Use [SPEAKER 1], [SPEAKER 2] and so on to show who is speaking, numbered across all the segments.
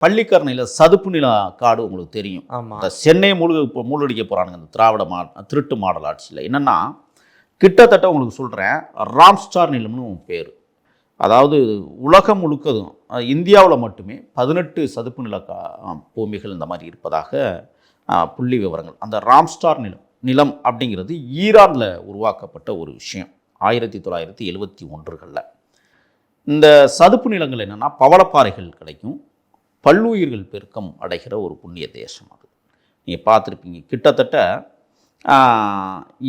[SPEAKER 1] பள்ளிக்கரணையில் சதுப்பு நில காடு உங்களுக்கு தெரியும்.
[SPEAKER 2] ஆமாம்.
[SPEAKER 1] இந்த சென்னை மூழ்கடிக்க போகிறானுங்க இந்த திராவிட திருட்டு மாடல் ஆட்சியில். என்னென்னா கிட்டத்தட்ட உங்களுக்கு சொல்கிறேன், ராம்ஸ்டார் நிலம்னு பேர். அதாவது உலகம் முழுக்கதும் இந்தியாவில் மட்டுமே 18 சதுப்பு நில பூமிகள் இந்த மாதிரி இருப்பதாக புள்ளி விவரங்கள். அந்த ராம்ஸ்டார் நிலம் அப்படிங்கிறது ஈரானில் உருவாக்கப்பட்ட ஒரு விஷயம் 1971களில். இந்த சதுப்பு நிலங்கள் என்னென்னா பவளப்பாறைகள் கிடைக்கும், பல்லுயிர்கள் பெருக்கம் அடைகிற ஒரு புண்ணிய தேசம். அது நீங்கள் பார்த்துருப்பீங்க. கிட்டத்தட்ட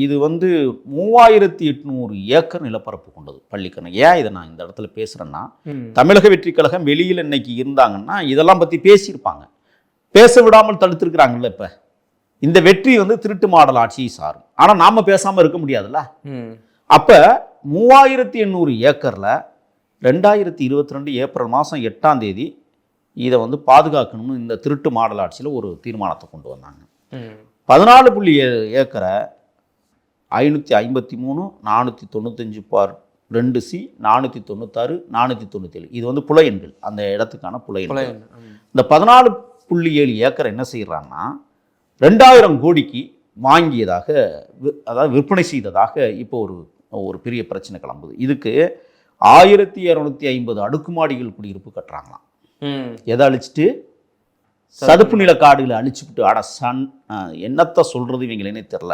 [SPEAKER 1] இது 3800 ஏக்கர் நிலப்பரப்பு கொண்டது பள்ளிக்கரணை. ஏன் இதை நான் இந்த இடத்துல பேசுகிறேன்னா, தமிழக வெற்றி கழகம் வெளியில் இன்னைக்கு இருந்தாங்கன்னா இதெல்லாம் பற்றி பேசியிருப்பாங்க. பேச விடாமல் தடுத்துருக்குறாங்கல்ல. இப்போ இந்த வெற்றி திருட்டு மாடல் ஆட்சியை சாரும். ஆனால் நாம் பேசாமல் இருக்க முடியாதுல்ல. அப்போ 3800 ஏக்கரில் 2022 ஏப்ரல் மாதம் 8ஆம் தேதி இதை பாதுகாக்கணும்னு இந்த திருட்டு மாடல் ஆட்சியில் ஒரு தீர்மானத்தை கொண்டு வந்தாங்க. 14.7 ஏக்கரை 553, 495 2C, 496, 497 இது புல எண்கள், அந்த இடத்துக்கான புல எண்கள். இந்த 14.7 ஏக்கரை என்ன செய்கிறாங்கன்னா 2000 கோடிக்கு வாங்கியதாக, அதாவது விற்பனை செய்ததாக இப்போ ஒரு பெரிய பிரச்சனை கிளம்புது. இதுக்கு 1250 அடுக்குமாடிகள் குடியிருப்பு கட்டுறாங்களாம். எதை அழிச்சிட்டு? சதுப்பு நில காடுகளை அழிச்சுக்கிட்டு. என்னத்தை சொல்கிறது இவங்களேனே தெரில.